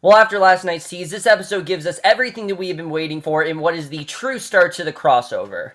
Well, after last night's tease, this episode gives us everything that we have been waiting for in what is the true start to the crossover.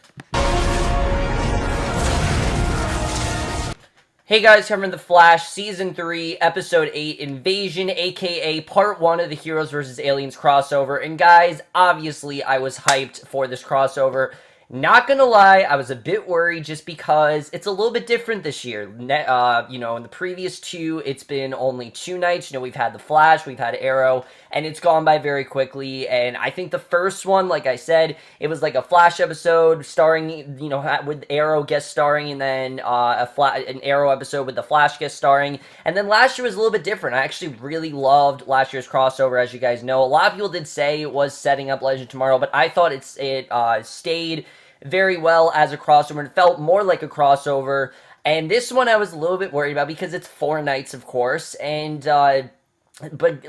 Hey guys, covering The Flash, Season 3, Episode 8, Invasion, aka Part 1 of the Heroes vs. Aliens crossover. And guys, obviously I was hyped for this crossover. Not gonna lie, I was a bit worried just because it's a little bit different this year. In the previous two, it's been only 2 nights. We've had The Flash, we've had Arrow, and it's gone by very quickly. And I think the first one, like I said, it was like a Flash episode starring, with Arrow guest starring, and then an Arrow episode with the Flash guest starring. And then last year was a little bit different. I actually really loved last year's crossover, as you guys know. A lot of people did say it was setting up Legend Tomorrow, but I thought it stayed very well as a crossover. It felt more like a crossover. And this one I was a little bit worried about because it's 4 nights, of course. And but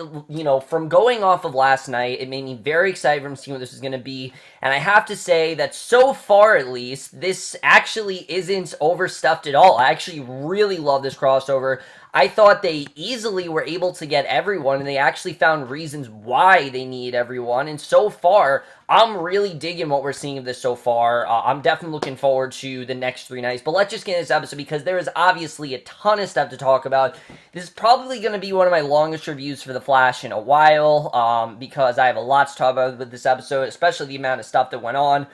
from going off of last night, it made me very excited from seeing what this is going to be. And I have to say that so far, at least, this actually isn't overstuffed at all. I actually really love this crossover. I thought they easily were able to get everyone, and they actually found reasons why they need everyone. And so far, I'm really digging what we're seeing of this so far. I'm definitely looking forward to the next 3 nights. But let's just get into this episode because there is obviously a ton of stuff to talk about. This is probably going to be one of my longest reviews for The Flash in a while, because I have a lot to talk about with this episode, especially the amount of stuff that went on.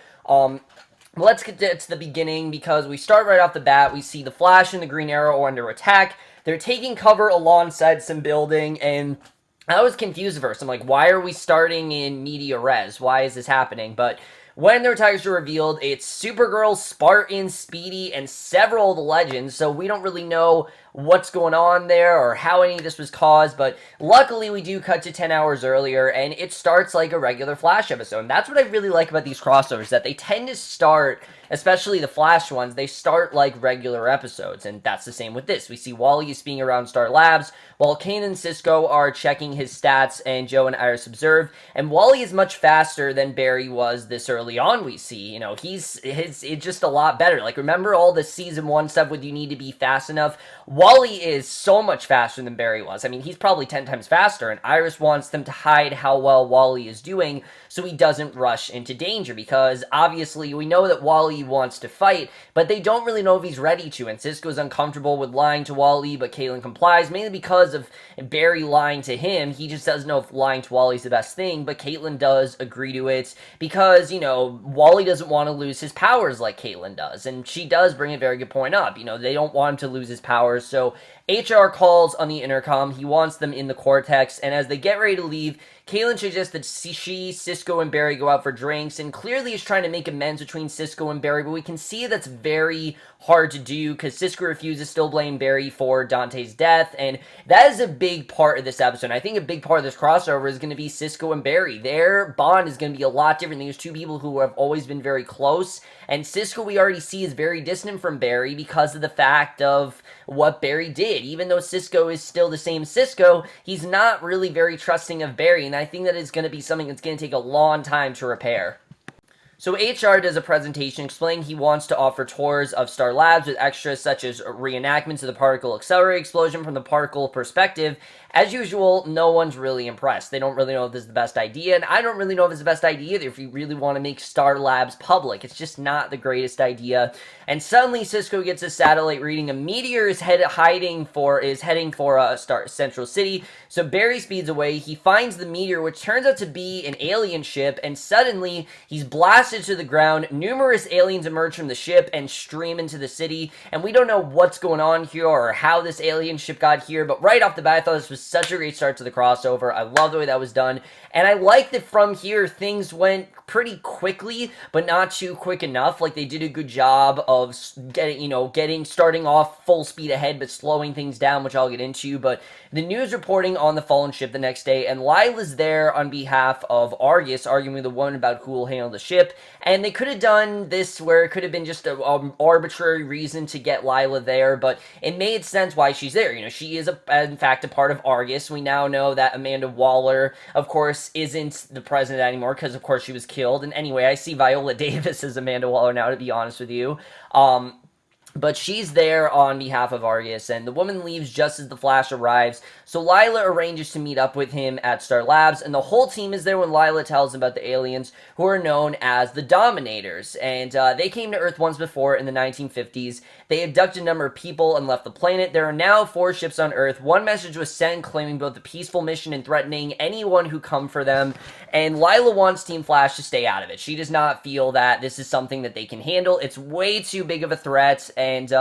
Let's get to the beginning because we start right off the bat. We see the Flash and the Green Arrow are under attack. They're taking cover alongside some building, and I was confused at first. I'm like, why are we starting in media res? Why is this happening? But when their titles are revealed, it's Supergirl, Spartan, Speedy, and several of the Legends, so we don't really know what's going on there or how any of this was caused, but luckily we do cut to 10 hours earlier, and it starts like a regular Flash episode. And that's what I really like about these crossovers, that they tend to start, especially the Flash ones, they start like regular episodes, and that's the same with this. We see Wally is being around Star Labs, while Kane and Cisco are checking his stats, and Joe and Iris observe, and Wally is much faster than Barry was this early on, we see. It's just a lot better. Like, remember all the Season 1 stuff with you need to be fast enough? Wally is so much faster than Barry was. I mean, he's probably 10 times faster, and Iris wants them to hide how well Wally is doing so he doesn't rush into danger, because obviously we know that Wally wants to fight, but they don't really know if he's ready to, and Cisco's uncomfortable with lying to Wally, but Caitlin complies, mainly because of Barry lying to him. He just doesn't know if lying to Wally's the best thing, but Caitlin does agree to it, because, Wally doesn't want to lose his powers like Caitlin does, and she does bring a very good point up. They don't want him to lose his powers, so HR calls on the intercom. He wants them in the Cortex, and as they get ready to leave, Caitlin suggests that she, Cisco, and Barry go out for drinks, and clearly is trying to make amends between Cisco and Barry, but we can see that's very hard to do, because Cisco refuses to still blame Barry for Dante's death, and that is a big part of this episode. I think a big part of this crossover is going to be Cisco and Barry. Their bond is going to be a lot different. There's two people who have always been very close, and Cisco we already see is very distant from Barry because of the fact of what Barry did. Even though Cisco is still the same Cisco, he's not really very trusting of Barry, and I think that is going to be something that's going to take a long time to repair. So HR does a presentation explaining he wants to offer tours of Star Labs with extras such as reenactments of the particle accelerator explosion from the particle perspective. As usual, no one's really impressed. They don't really know if this is the best idea, and I don't really know if it's the best idea either if you really want to make Star Labs public. It's just not the greatest idea. And suddenly Cisco gets a satellite reading. A meteor is heading for Star Central City. So Barry speeds away. He finds the meteor, which turns out to be an alien ship, and suddenly he's blasted to the ground. Numerous aliens emerge from the ship and stream into the city, and we don't know what's going on here or how this alien ship got here, but right off the bat I thought this was such a great start to the crossover. I love the way that was done, and I like that from here things went pretty quickly, but not too quick enough. Like, they did a good job of starting off full speed ahead, but slowing things down, which I'll get into. But the news reporting on the fallen ship the next day, and Lyla's there on behalf of Argus, arguing with the woman about who will handle the ship. And they could have done this where it could have been just an arbitrary reason to get Lyla there, but it made sense why she's there. She is, in fact, a part of Argus. We now know that Amanda Waller, of course, isn't the president anymore, because, of course, she was killed. And anyway, I see Viola Davis as Amanda Waller now, to be honest with you. But she's there on behalf of Argus, and the woman leaves just as the Flash arrives. So Lyla arranges to meet up with him at Star Labs, and the whole team is there when Lyla tells them about the aliens, who are known as the Dominators. And they came to Earth once before in the 1950s. They abducted a number of people and left the planet. There are now 4 ships on Earth. One message was sent claiming both a peaceful mission and threatening anyone who come for them. And Lyla wants Team Flash to stay out of it. She does not feel that this is something that they can handle. It's way too big of a threat, and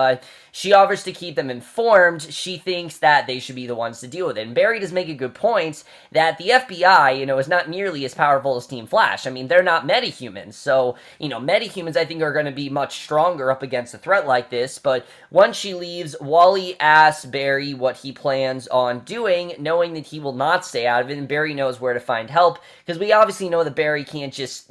she offers to keep them informed. She thinks that they should be the ones to deal with it. And Barry does make a good point that the FBI, is not nearly as powerful as Team Flash. I mean, they're not metahumans. So, metahumans, I think, are going to be much stronger up against a threat like this. But once she leaves, Wally asks Barry what he plans on doing, knowing that he will not stay out of it. And Barry knows where to find help, because we obviously know that Barry can't just,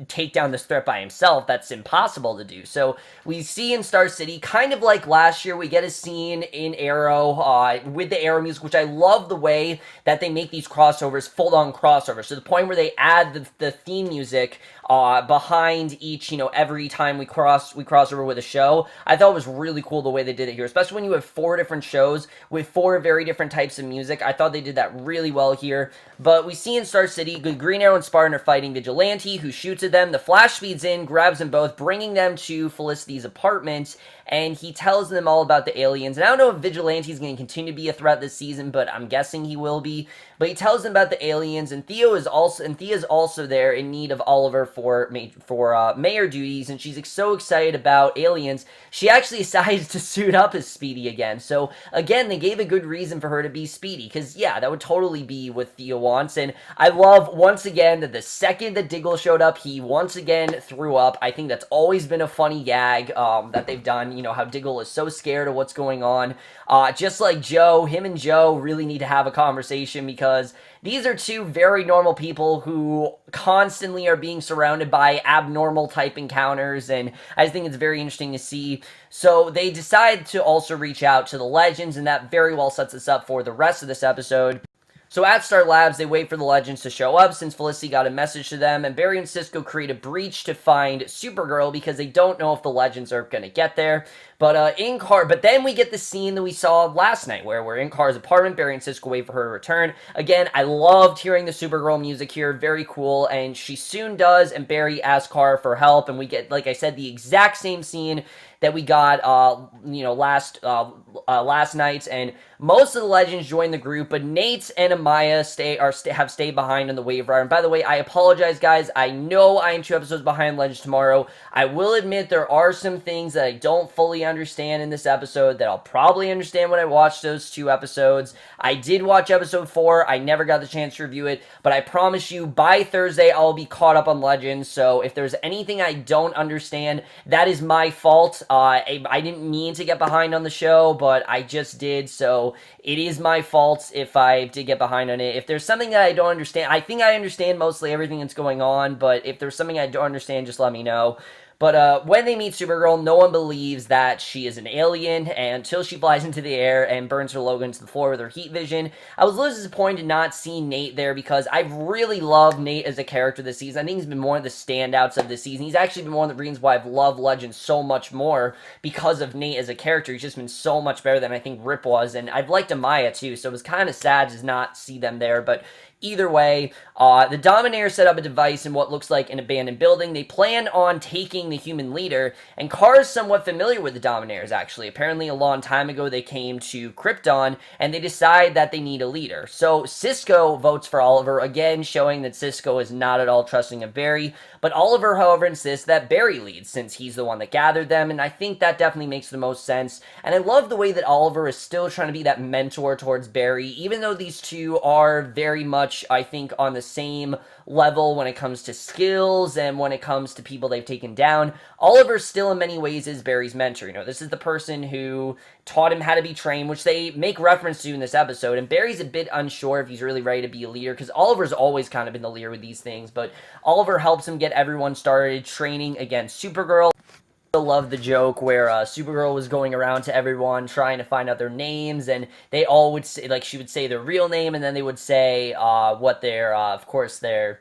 take down this threat by himself. That's impossible to do. So we see in Star City, kind of like last year, we get a scene in Arrow with the Arrow music, which I love the way that they make these crossovers, full-on crossovers, to the point where they add the theme music behind each, every time we cross over with a show. I thought it was really cool the way they did it here, especially when you have 4 different shows with 4 very different types of music. I thought they did that really well here. But we see in Star City, Green Arrow and Spartan are fighting Vigilante, who shoots at them. The Flash speeds in, grabs them both, bringing them to Felicity's apartment, and he tells them all about the aliens. And I don't know if Vigilante is going to continue to be a threat this season, but I'm guessing he will be. But he tells them about the aliens, and Thea's also there in need of Oliver for mayor duties, and she's so excited about aliens, she actually decides to suit up as Speedy again. So again, they gave a good reason for her to be Speedy, because yeah, that would totally be what Thea wants. And I love, once again, that the second that Diggle showed up, he once again threw up. I think that's always been a funny gag that they've done, how Diggle is so scared of what's going on. Just like Joe, him and Joe really need to have a conversation, because these are 2 very normal people who constantly are being surrounded by abnormal type encounters, and I just think it's very interesting to see. So they decide to also reach out to the Legends, and that very well sets us up for the rest of this episode. So at Star Labs, they wait for the Legends to show up since Felicity got a message to them, and Barry and Cisco create a breach to find Supergirl because they don't know if the Legends are going to get there. But then we get the scene that we saw last night where we're in Car's apartment. Barry and Cisco wait for her to return. Again, I loved hearing the Supergirl music here. Very cool. And she soon does, and Barry asks Car for help, and we get, like I said, the exact same scene that we got, last night, and most of the Legends join the group, but Nate and Amaya have stayed behind on the waiver. And by the way, I apologize, guys. I know I am 2 episodes behind Legends tomorrow. I will admit there are some things that I don't fully understand in this episode that I'll probably understand when I watch those 2 episodes. I did watch episode 4. I never got the chance to review it, but I promise you, by Thursday, I'll be caught up on Legends. So if there's anything I don't understand, that is my fault. I didn't mean to get behind on the show, but I just did, so it is my fault if I did get behind on it. If there's something that I don't understand, I think I understand mostly everything that's going on, but if there's something I don't understand, just let me know. But when they meet Supergirl, no one believes that she is an alien until she flies into the air and burns her logo into the floor with her heat vision. I was a little disappointed to not see Nate there, because I've really loved Nate as a character this season. I think he's been one of the standouts of this season. He's actually been one of the reasons why I've loved Legends so much more, because of Nate as a character. He's just been so much better than I think Rip was, and I've liked Amaya too, so it was kind of sad to not see them there. But either way, the Dominators set up a device in what looks like an abandoned building. They plan on taking the human leader, and Kara is somewhat familiar with the Dominators, actually. Apparently, a long time ago, they came to Krypton, and they decide that they need a leader. So Cisco votes for Oliver, again showing that Cisco is not at all trusting of Barry. But Oliver, however, insists that Barry leads, since he's the one that gathered them, and I think that definitely makes the most sense. And I love the way that Oliver is still trying to be that mentor towards Barry, even though these 2 are very much, I think, on the same level when it comes to skills and when it comes to people they've taken down. Oliver still in many ways is Barry's mentor. This is the person who taught him how to be trained, which they make reference to in this episode, and Barry's a bit unsure if he's really ready to be a leader, because Oliver's always kind of been the leader with these things, but Oliver helps him get everyone started training against Supergirl. I love the joke where Supergirl was going around to everyone trying to find out their names, and they all would say, like, she would say their real name, and then they would say what their, of course, their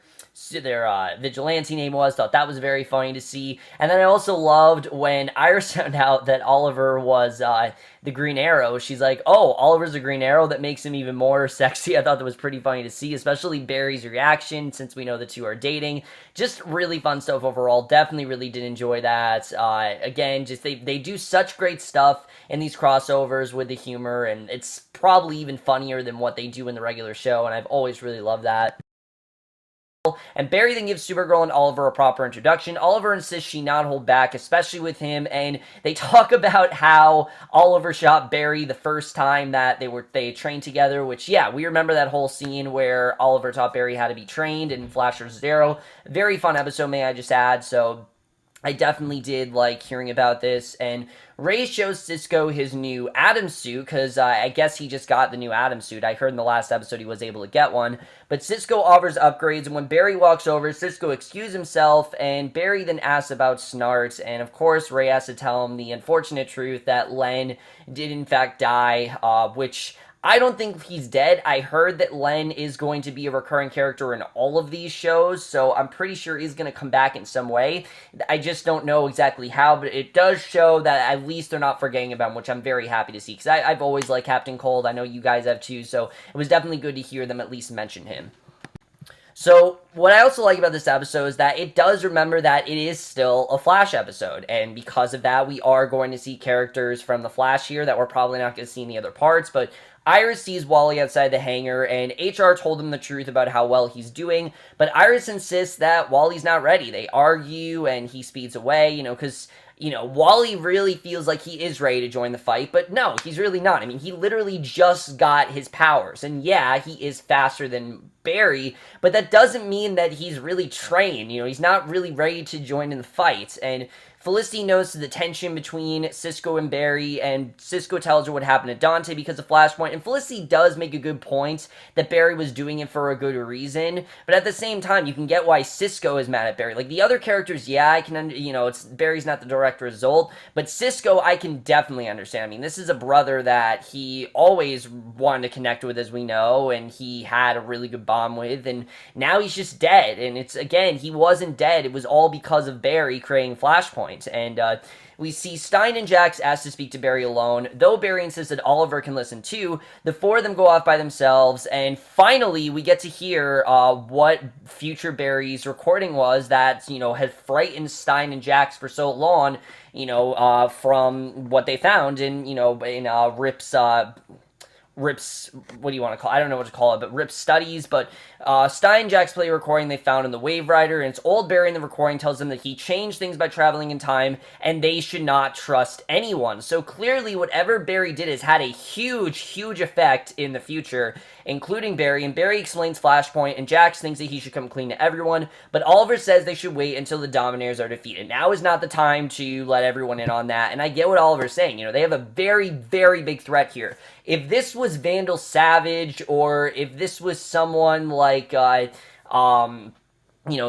vigilante name was. Thought that was very funny to see. And then I also loved when Iris found out that Oliver was the Green Arrow. She's like, oh, Oliver's a Green Arrow. That makes him even more sexy. I thought that was pretty funny to see, especially Barry's reaction since we know the two are dating. Just really fun stuff overall. Definitely really did enjoy that. Again, just they do such great stuff in these crossovers with the humor, and it's probably even funnier than what they do in the regular show, and I've always really loved that. And Barry then gives Supergirl and Oliver a proper introduction. Oliver insists she not hold back, especially with him, and they talk about how Oliver shot Barry the first time that they trained together, which, yeah, we remember that whole scene where Oliver taught Barry how to be trained in Flash vs. Arrow. Very fun episode, may I just add, so I definitely did like hearing about this. And Ray shows Cisco his new Atom suit, because I guess he just got the new Atom suit. I heard in the last episode he was able to get one. But Cisco offers upgrades, and when Barry walks over, Cisco excuses himself, and Barry then asks about Snart. And of course, Ray has to tell him the unfortunate truth that Len did in fact die, which I don't think he's dead. I heard that Len is going to be a recurring character in all of these shows, so I'm pretty sure he's going to come back in some way. I just don't know exactly how, but it does show that at least they're not forgetting about him, which I'm very happy to see, because I've always liked Captain Cold. I know you guys have too, so it was definitely good to hear them at least mention him. So, what I also like about this episode is that it does remember that it is still a Flash episode, and because of that, we are going to see characters from the Flash here that we're probably not going to see in the other parts, but Iris sees Wally outside the hangar, and HR told him the truth about how well he's doing, but Iris insists that Wally's not ready. They argue, and he speeds away, because Wally really feels like he is ready to join the fight, but no, he's really not. I mean, he literally just got his powers, and yeah, he is faster than Barry, but that doesn't mean that he's really trained. He's not really ready to join in the fight, and Felicity notices the tension between Cisco and Barry, and Cisco tells her what happened to Dante because of Flashpoint, and Felicity does make a good point that Barry was doing it for a good reason, but at the same time, you can get why Cisco is mad at Barry. Like, the other characters, yeah, I can, Barry's not the direct result, but Cisco, I can definitely understand. I mean, this is a brother that he always wanted to connect with, as we know, and he had a really good bond with, and now he's just dead, and it's, again, he wasn't dead, it was all because of Barry creating Flashpoint. And we see Stein and Jax asked to speak to Barry alone. Though Barry insists that Oliver can listen too, the four of them go off by themselves, and finally we get to hear what future Barry's recording was that, had frightened Stein and Jax for so long, from what they found in, Rip's, what do you want to call it? I don't know what to call it, but Rip's studies, but Stein and Jax play a recording they found in the Wave Rider, and it's old Barry in the recording tells them that he changed things by traveling in time, and they should not trust anyone. So clearly, whatever Barry did has had a huge, huge effect in the future, including Barry, and Barry explains Flashpoint, and Jax thinks that he should come clean to everyone, but Oliver says they should wait until the Dominators are defeated. Now is not the time to let everyone in on that, and I get what Oliver's saying. They have a very, very big threat here. If this was Vandal Savage, or if this was someone like,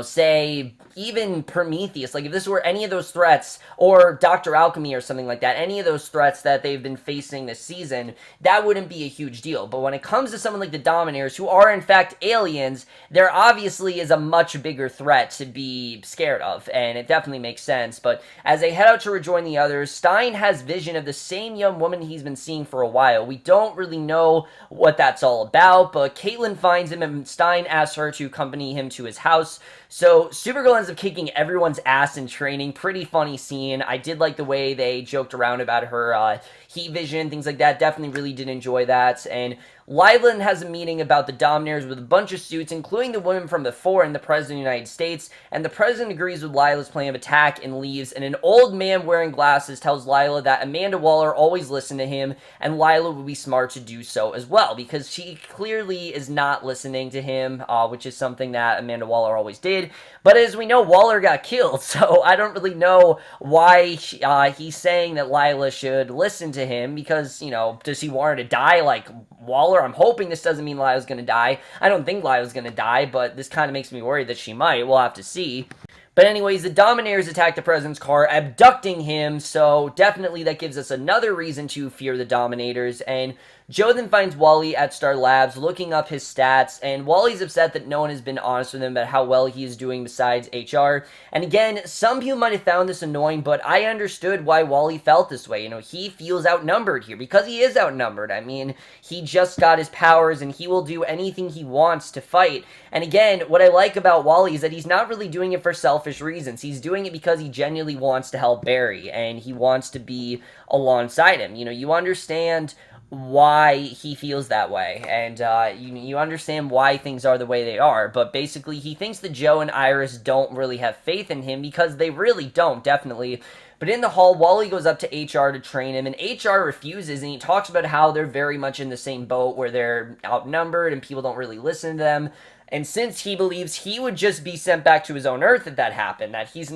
say, even Prometheus, like if this were any of those threats, or Dr. Alchemy or something like that, any of those threats that they've been facing this season, that wouldn't be a huge deal. But when it comes to someone like the Dominators, who are in fact aliens, there obviously is a much bigger threat to be scared of, and it definitely makes sense. But as they head out to rejoin the others, Stein has vision of the same young woman he's been seeing for a while. We don't really know what that's all about, but Caitlin finds him, and Stein asks her to accompany him to his house. So Supergirl ends up kicking everyone's ass in training. Pretty funny scene. I did like the way they joked around about her heat vision, things like that. Definitely really did enjoy that. And Lyla has a meeting about the Dominators with a bunch of suits, including the women from the Four and the President of the United States, and the President agrees with Lyla's plan of attack and leaves, and an old man wearing glasses tells Lyla that Amanda Waller always listened to him, and Lyla would be smart to do so as well, because she clearly is not listening to him, which is something that Amanda Waller always did. But as we know, Waller got killed, so I don't really know why he's saying that Lyla should listen to him, because, does he want her to die like Waller? I'm hoping this doesn't mean Lyla's gonna die. I don't think Lyla's gonna die, but this kind of makes me worried that she might. We'll have to see. But anyways, the Dominators attack the President's car, abducting him, so definitely that gives us another reason to fear the Dominators, and Joe then finds Wally at Star Labs looking up his stats, and Wally's upset that no one has been honest with him about how well he is doing besides HR. And again, some people might have found this annoying, but I understood why Wally felt this way. He feels outnumbered here, because he is outnumbered. I mean, he just got his powers, and he will do anything he wants to fight. And again, what I like about Wally is that he's not really doing it for selfish reasons. He's doing it because he genuinely wants to help Barry, and he wants to be alongside him. You understand why he feels that way, and you understand why things are the way they are, but basically he thinks that Joe and Iris don't really have faith in him, because they really don't, definitely. But in the hall, Wally goes up to HR to train him, and HR refuses, and he talks about how they're very much in the same boat, where they're outnumbered and people don't really listen to them. And since he believes he would just be sent back to his own Earth if that happened, that it's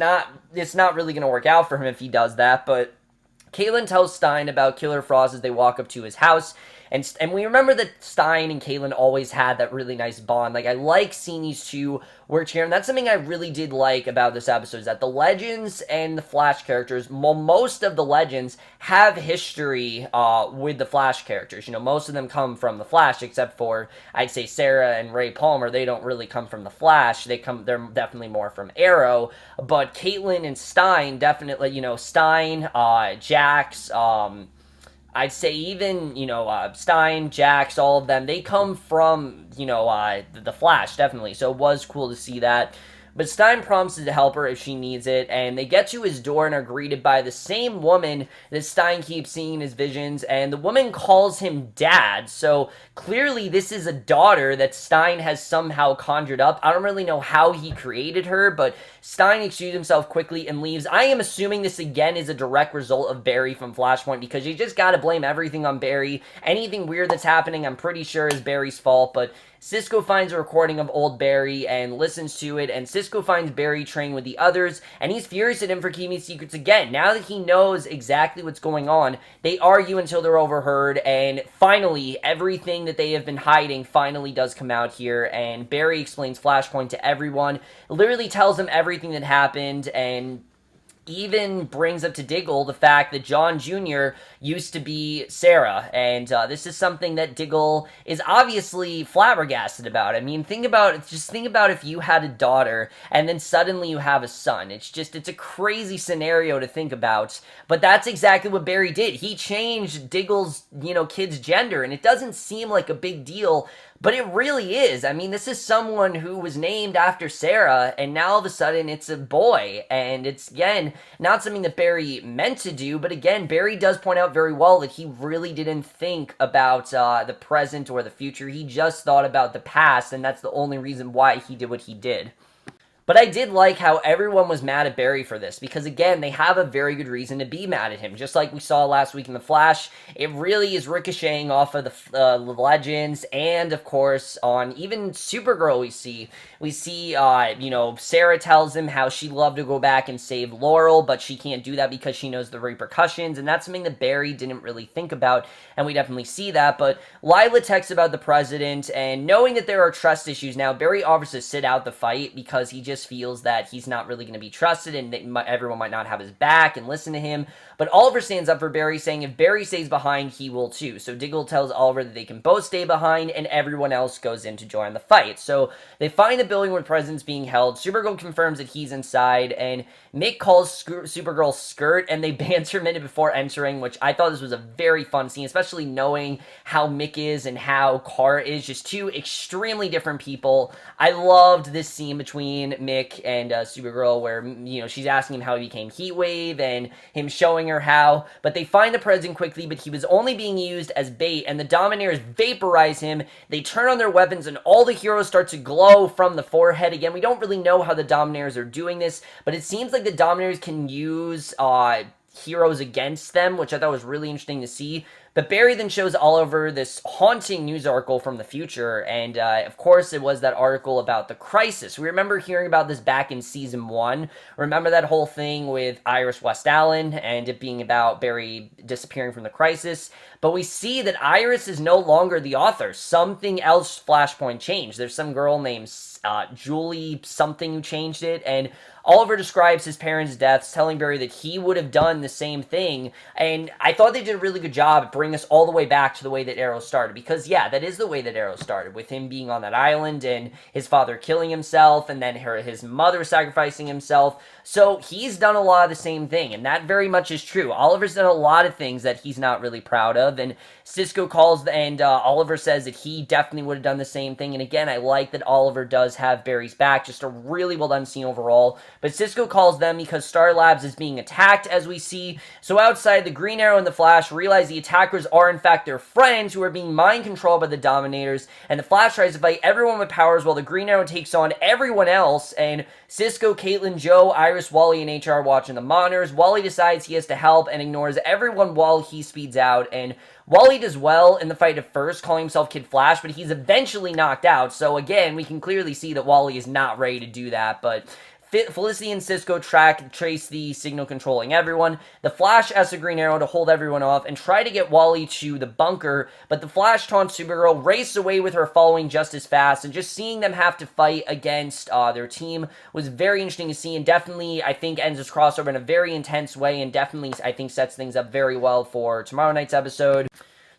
not really going to work out for him if he does that. But Caitlin tells Stein about Killer Frost as they walk up to his house, and we remember that Stein and Caitlin always had that really nice bond. Like, I like seeing these two work together, and that's something I really did like about this episode, is that the Legends and the Flash characters, most of the Legends have history with the Flash characters. Most of them come from the Flash, except for, I'd say, Sarah and Ray Palmer. They don't really come from the Flash. They're definitely more from Arrow, but Caitlin and Stein definitely, Stein, Jax, I'd say even, Stein, Jax, all of them, they come from, the Flash, definitely. So it was cool to see that. But Stein promises to help her if she needs it, and they get to his door and are greeted by the same woman that Stein keeps seeing in his visions, and the woman calls him Dad, so clearly this is a daughter that Stein has somehow conjured up. I don't really know how he created her, but Stein excuses himself quickly and leaves. I am assuming this again is a direct result of Barry from Flashpoint, because you just gotta blame everything on Barry. Anything weird that's happening, I'm pretty sure is Barry's fault, but Cisco finds a recording of old Barry and listens to it, and Cisco finds Barry training with the others, and he's furious at him for keeping secrets again. Now that he knows exactly what's going on, they argue until they're overheard, and finally, everything that they have been hiding finally does come out here, and Barry explains Flashpoint to everyone, literally tells them everything that happened, and even brings up to Diggle the fact that John Jr. used to be Sarah, and this is something that Diggle is obviously flabbergasted about. I mean, think about if you had a daughter, and then suddenly you have a son. It's a crazy scenario to think about, but that's exactly what Barry did. He changed Diggle's, kid's gender, and it doesn't seem like a big deal, but it really is. I mean, this is someone who was named after Sarah, and now all of a sudden it's a boy, and it's, again, not something that Barry meant to do, but again, Barry does point out very well that he really didn't think about the present or the future. He just thought about the past, and that's the only reason why he did what he did. But I did like how everyone was mad at Barry for this, because again, they have a very good reason to be mad at him. Just like we saw last week in The Flash, it really is ricocheting off of the Legends, and of course, on even Supergirl we see, Sarah tells him how she'd love to go back and save Laurel, but she can't do that because she knows the repercussions, and that's something that Barry didn't really think about, and we definitely see that. But Lyla texts about the president, and knowing that there are trust issues now, Barry offers to sit out the fight because he just feels that he's not really going to be trusted, and that everyone might not have his back and listen to him. But Oliver stands up for Barry, saying if Barry stays behind, he will too. So Diggle tells Oliver that they can both stay behind, and everyone else goes in to join the fight. So they find the building where the president's being held. Supergirl confirms that he's inside, and Mick calls Supergirl skirt, and they banter a minute before entering, which I thought this was a very fun scene, especially knowing how Mick is and how Kara is, just two extremely different people. I loved this scene between Mick and Supergirl, where, she's asking him how he became Heatwave, and him showing her how, but they find the president quickly, but he was only being used as bait, and the Dominators vaporize him. They turn on their weapons, and all the heroes start to glow from the forehead. Again, we don't really know how the Dominators are doing this, but it seems like the Dominators can use heroes against them, which I thought was really interesting to see. But Barry then shows Oliver this haunting news article from the future, and of course it was that article about the crisis. We remember hearing about this back in Season 1. Remember that whole thing with Iris West Allen, and it being about Barry disappearing from the crisis? but we see that Iris is no longer the author. Something else Flashpoint changed. There's some girl named Julie something who changed it, and Oliver describes his parents' deaths, telling Barry that he would have done the same thing, and I thought they did a really good job at bringing us all the way back to the way that Arrow started, because yeah, that is the way that Arrow started, with him being on that island, and his father killing himself, and then his mother sacrificing himself. So he's done a lot of the same thing, and that very much is true. Oliver's done a lot of things that he's not really proud of, and Cisco calls, and Oliver says that he definitely would have done the same thing, and again, I like that Oliver does have Barry's back, just a really well done scene overall. But Cisco calls them because Star Labs is being attacked, as we see. So outside, the Green Arrow and the Flash realize the attackers are in fact their friends who are being mind controlled by the Dominators, and the Flash tries to fight everyone with powers while the Green Arrow takes on everyone else, and Cisco, Caitlin, Joe, Iris, Wally, and HR watching the monitors. Wally decides he has to help and ignores everyone while he speeds out, and Wally does well in the fight at first, calling himself Kid Flash, but he's eventually knocked out, so again, we can clearly see that Wally is not ready to do that, but Felicity and Cisco trace the signal controlling everyone. The Flash asks the Green Arrow to hold everyone off and try to get Wally to the bunker, but the Flash taunts Supergirl, races away with her following just as fast, and just seeing them have to fight against their team was very interesting to see, and definitely, I think, ends this crossover in a very intense way, and definitely, I think, sets things up very well for tomorrow night's episode.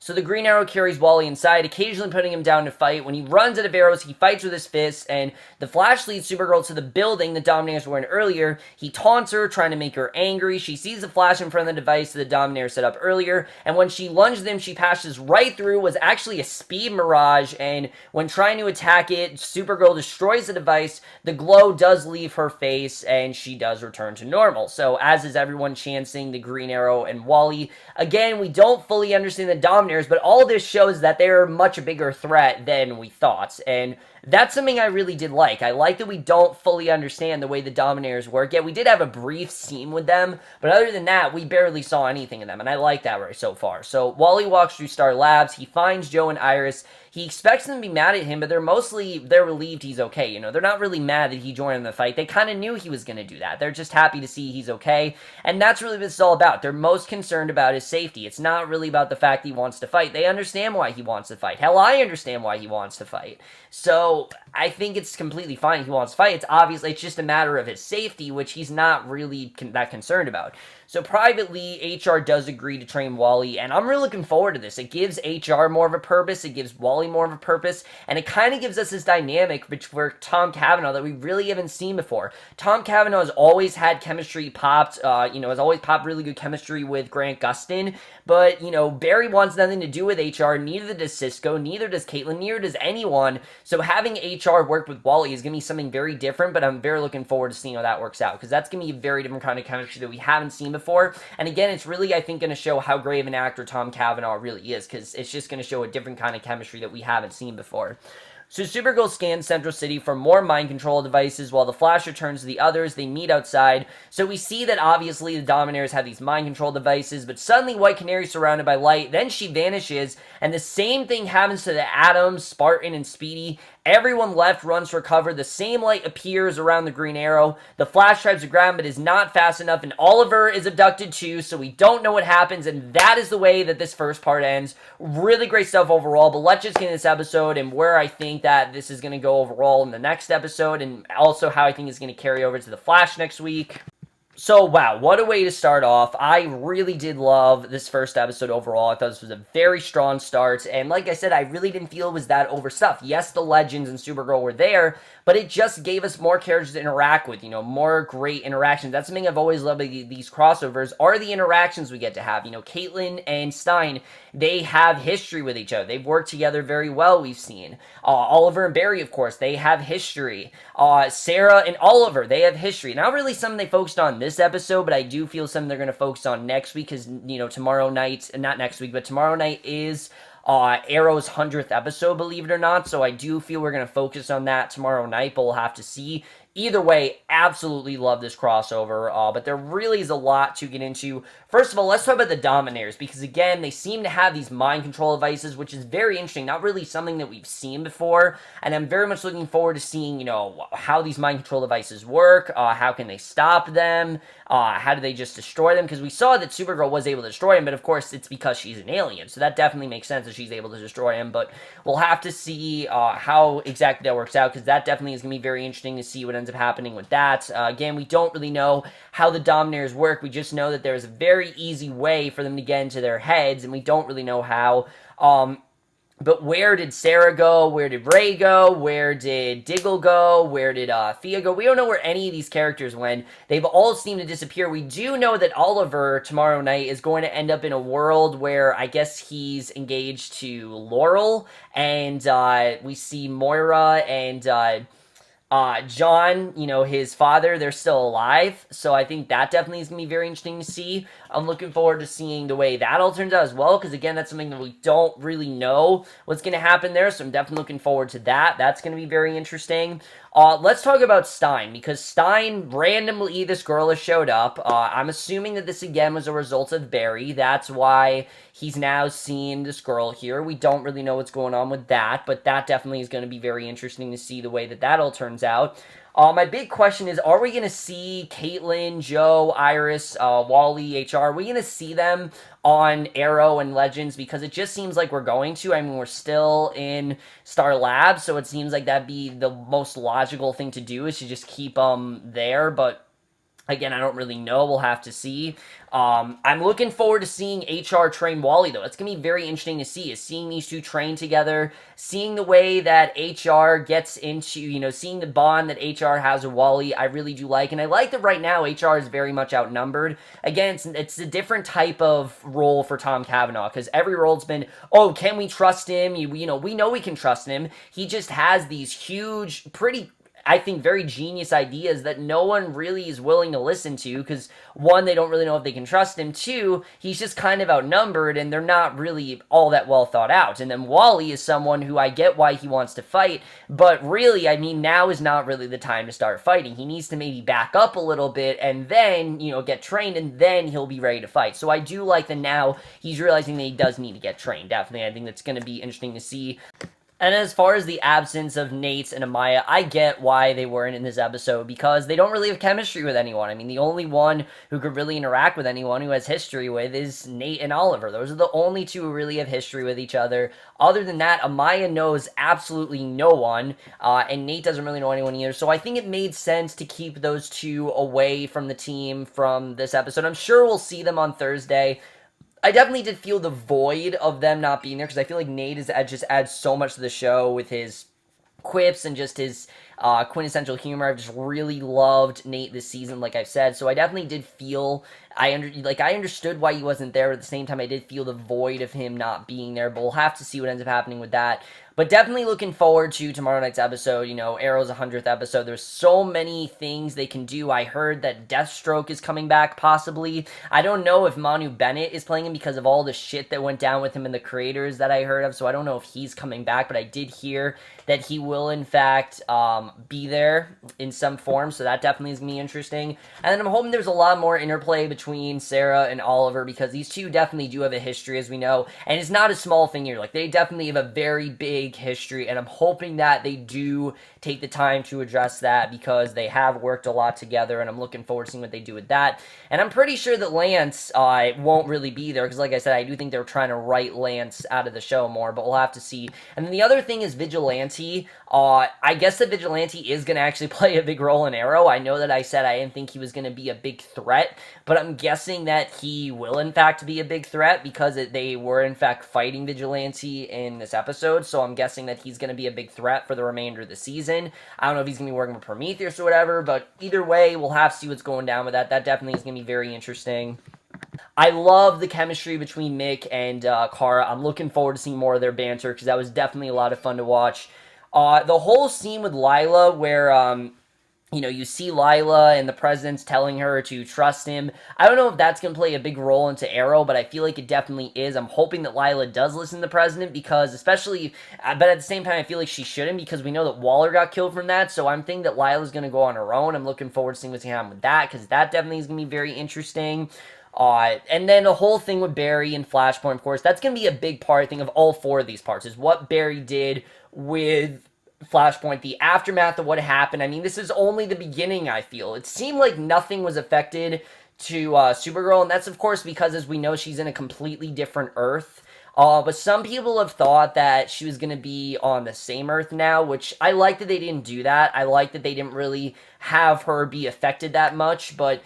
So the Green Arrow carries Wally inside, occasionally putting him down to fight. When he runs out of arrows, he fights with his fists, and the Flash leads Supergirl to the building the Dominators were in earlier. He taunts her, trying to make her angry. She sees the Flash in front of the device that the Dominators set up earlier, and when she lunges at him, she passes right through, was actually a speed mirage, and when trying to attack it, Supergirl destroys the device. The glow does leave her face, and she does return to normal. So, as is everyone chancing the Green Arrow and Wally. Again, we don't fully understand the Dominators, but all this shows that they're a much bigger threat than we thought, and that's something I really did like. I like that we don't fully understand the way the Dominators work, yet we did have a brief scene with them, but other than that, we barely saw anything of them, and I like that right so far. So, Wally walks through Star Labs, he finds Joe and Iris, he expects them to be mad at him, but they're relieved he's okay, you know, they're not really mad that he joined in the fight, they kind of knew he was going to do that, they're just happy to see he's okay, and that's really what it's all about. They're most concerned about his safety. It's not really about the fact that he wants to fight. They understand why he wants to fight. Hell, I understand why he wants to fight. So, I think it's completely fine if he wants to fight. It's just a matter of his safety, which he's not really that concerned about. So privately, HR does agree to train Wally, and I'm really looking forward to this. It gives HR more of a purpose, it gives Wally more of a purpose, and it kind of gives us this dynamic for Tom Cavanaugh that we really haven't seen before. Tom Cavanaugh has always had chemistry popped, has always popped really good chemistry with Grant Gustin, but, Barry wants nothing to do with HR, neither does Cisco, neither does Caitlin, neither does anyone, so having HR work with Wally is going to be something very different, but I'm very looking forward to seeing how that works out, because that's going to be a very different kind of chemistry that we haven't seen before, and again, it's really, I think, going to show how great of an actor Tom Cavanaugh really is, because it's just going to show a different kind of chemistry that we haven't seen before. So Supergirl scans Central City for more mind control devices while the Flash returns to the others. They meet outside. So we see that obviously the Dominators have these mind control devices, but suddenly White Canary is surrounded by light. Then she vanishes, and the same thing happens to the Atoms, Spartan, and Speedy. Everyone left runs for cover. The same light appears around the Green Arrow. The Flash tries to grab him, but is not fast enough, and Oliver is abducted too, so we don't know what happens, and that is the way that this first part ends. Really great stuff overall, but let's just get into this episode and where I think that this is going to go overall in the next episode, and also how I think it's going to carry over to the Flash next week. So, wow, what a way to start off. I really did love this first episode overall. I thought this was a very strong start, and like I said, I really didn't feel it was that overstuffed. Yes, the Legends and Supergirl were there, but it just gave us more characters to interact with, more great interactions. That's something I've always loved about these crossovers, are the interactions we get to have. Caitlin and Stein, they have history with each other. They've worked together very well, we've seen. Oliver and Barry, of course, they have history. Sarah and Oliver, they have history. Not really something they focused on this episode, but I do feel something they're going to focus on next week, because, tomorrow night, not next week, but tomorrow night is Arrow's 100th episode, believe it or not, so I do feel we're going to focus on that tomorrow night, but we'll have to see. Either way, absolutely love this crossover, but there really is a lot to get into. First of all, let's talk about the Dominators, because again, they seem to have these mind control devices, which is very interesting, not really something that we've seen before, and I'm very much looking forward to seeing, how these mind control devices work, how can they stop them, how do they just destroy them, because we saw that Supergirl was able to destroy him, but of course it's because she's an alien, so that definitely makes sense that she's able to destroy him, but we'll have to see how exactly that works out, because that definitely is going to be very interesting to see what ends up happening with that. Again, we don't really know how the Dominators work. We just know that there's a very easy way for them to get into their heads, and we don't really know how. But where did Sarah go? Where did Ray go? Where did Diggle go? Where did Thea go? We don't know where any of these characters went. They've all seemed to disappear. We do know that Oliver tomorrow night is going to end up in a world where I guess he's engaged to Laurel, and we see Moira and John, his father, they're still alive, so I think that definitely is going to be very interesting to see. I'm looking forward to seeing the way that all turns out as well, because again, that's something that we don't really know what's going to happen there, so I'm definitely looking forward to that. That's going to be very interesting. Let's talk about Stein, because Stein, randomly, this girl has showed up. I'm assuming that this, again, was a result of Barry. That's why he's now seen this girl here. We don't really know what's going on with that, but that definitely is going to be very interesting to see the way that all turns out. My big question is, are we going to see Caitlin, Joe, Iris, Wally, HR? Are we going to see them on Arrow and Legends? Because it just seems like we're going to. I mean, we're still in Star Labs, so it seems like that'd be the most logical thing to do, is to just keep them there, but again, I don't really know. We'll have to see. I'm looking forward to seeing HR train Wally, though. It's going to be very interesting to see, is seeing these two train together, seeing the way that HR gets into, seeing the bond that HR has with Wally, I really do like. And I like that right now HR is very much outnumbered. Again, it's a different type of role for Tom Cavanaugh, because every role's been, oh, can we trust him? We know we can trust him. He just has these huge, pretty, I think, very genius ideas that no one really is willing to listen to, because one, they don't really know if they can trust him. Two, he's just kind of outnumbered, and they're not really all that well thought out. And then Wally is someone who, I get why he wants to fight, but really, I mean, now is not really the time to start fighting. He needs to maybe back up a little bit, and then, get trained, and then he'll be ready to fight. So I do like that now he's realizing that he does need to get trained. Definitely, I think that's going to be interesting to see. And as far as the absence of Nate and Amaya, I get why they weren't in this episode, because they don't really have chemistry with anyone. I mean, the only one who could really interact with anyone who has history with is Nate and Oliver. Those are the only two who really have history with each other. Other than that, Amaya knows absolutely no one, and Nate doesn't really know anyone either. So I think it made sense to keep those two away from the team from this episode. I'm sure we'll see them on Thursday. I definitely did feel the void of them not being there, because I feel like Nate just adds so much to the show with his quips and just his quintessential humor. I've just really loved Nate this season, like I've said. So I definitely did feel I understood why he wasn't there, but at the same time I did feel the void of him not being there. But we'll have to see what ends up happening with that. But definitely looking forward to tomorrow night's episode. Arrow's 100th episode. There's so many things they can do. I heard that Deathstroke is coming back, possibly. I don't know if Manu Bennett is playing him because of all the shit that went down with him and the creators that I heard of. So I don't know if he's coming back, but I did hear that he will, in fact, be there in some form. So that definitely is going to be interesting. And then I'm hoping there's a lot more interplay between Sarah and Oliver, because these two definitely do have a history, as we know. And it's not a small thing here. Like, they definitely have a very big history, and I'm hoping that they do take the time to address that, because they have worked a lot together, and I'm looking forward to seeing what they do with that. And I'm pretty sure that Lance won't really be there, because like I said, I do think they're trying to write Lance out of the show more, but we'll have to see. And then the other thing is Vigilante. I guess that Vigilante is going to actually play a big role in Arrow. I know that I said I didn't think he was going to be a big threat, but I'm guessing that he will in fact be a big threat, because they were in fact fighting Vigilante in this episode, so I'm guessing that he's going to be a big threat for the remainder of the season. I don't know if he's going to be working with Prometheus or whatever, but either way, we'll have to see what's going down with that. That definitely is going to be very interesting. I love the chemistry between Mick and Kara. I'm looking forward to seeing more of their banter, because that was definitely a lot of fun to watch. The whole scene with Lyla where You know, you see Lyla and the president's telling her to trust him. I don't know if that's going to play a big role into Arrow, but I feel like it definitely is. I'm hoping that Lyla does listen to the president because, especially, but at the same time, I feel like she shouldn't because we know that Waller got killed from that. So I'm thinking that Lila's going to go on her own. I'm looking forward to seeing what's going to happen with that because that definitely is going to be very interesting. And then the whole thing with Barry and Flashpoint, of course, that's going to be a big part, I think, of all four of these parts, is what Barry did with Flashpoint, the aftermath of what happened. I mean, this is only the beginning, I feel. It seemed like nothing was affected to Supergirl, and that's, of course, because, as we know, she's in a completely different Earth. But some people have thought that she was going to be on the same Earth now, which I like that they didn't do that. I like that they didn't really have her be affected that much, but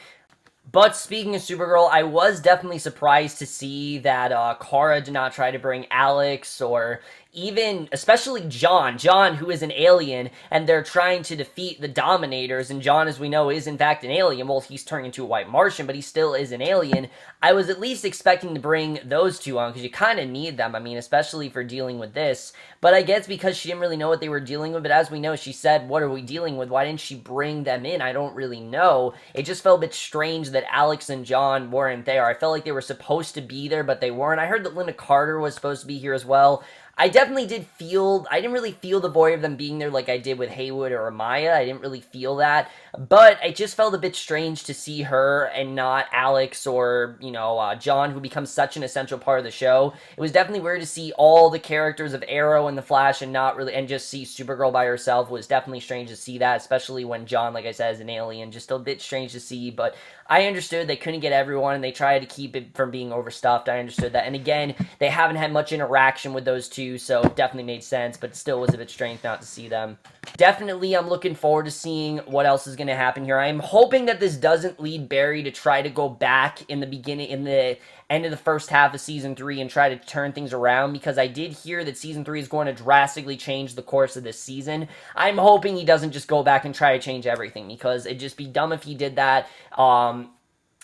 speaking of Supergirl, I was definitely surprised to see that Kara did not try to bring Alex or even, especially John, who is an alien, and they're trying to defeat the Dominators, and John, as we know, is in fact an alien. Well, he's turning into a white Martian, but he still is an alien. I was at least expecting to bring those two on, because you kind of need them, I mean, especially for dealing with this. But I guess because she didn't really know what they were dealing with, but as we know, she said, what are we dealing with? Why didn't she bring them in? I don't really know. It just felt a bit strange that Alex and John weren't there. I felt like they were supposed to be there, but they weren't. I heard that Linda Carter was supposed to be here as well. I definitely I didn't really feel the void of them being there like I did with Haywood or Amaya. I didn't really feel that. But it just felt a bit strange to see her and not Alex or, John, who becomes such an essential part of the show. It was definitely weird to see all the characters of Arrow and the Flash and just see Supergirl by herself. It was definitely strange to see that, especially when John, like I said, is an alien. Just a bit strange to see, but I understood they couldn't get everyone and they tried to keep it from being overstuffed. I understood that. And again, they haven't had much interaction with those two, so it definitely made sense, but still was a bit strange not to see them. Definitely, I'm looking forward to seeing what else is going to happen here. I'm hoping that this doesn't lead Barry to try to go back in the end of the first half of Season 3 and try to turn things around, because I did hear that Season 3 is going to drastically change the course of this season. I'm hoping he doesn't just go back and try to change everything, because it'd just be dumb if he did that.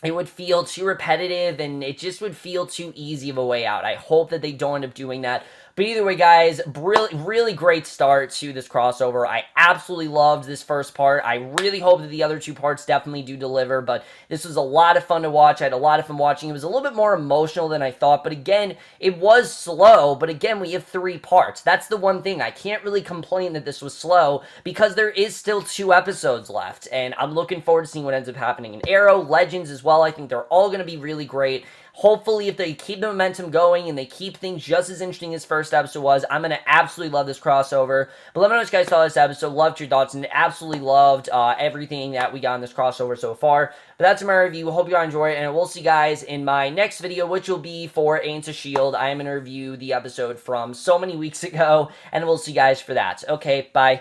It would feel too repetitive, and it just would feel too easy of a way out. I hope that they don't end up doing that. But either way, guys, really, really great start to this crossover. I absolutely loved this first part. I really hope that the other two parts definitely do deliver, but this was a lot of fun to watch. I had a lot of fun watching. It was a little bit more emotional than I thought, but again, it was slow, but again, we have 3 parts. That's the one thing. I can't really complain that this was slow, because there is still 2 episodes left, and I'm looking forward to seeing what ends up happening in Arrow, Legends as well. I think they're all going to be really great. Hopefully, if they keep the momentum going and they keep things just as interesting as first episode was, I'm going to absolutely love this crossover. But let me know what you guys thought of this episode. Loved your thoughts and absolutely loved everything that we got in this crossover so far. But that's my review. Hope you all enjoy it, and we'll see you guys in my next video, which will be for Agents of S.H.I.E.L.D. I am going to review the episode from so many weeks ago, and we'll see you guys for that. Okay, bye.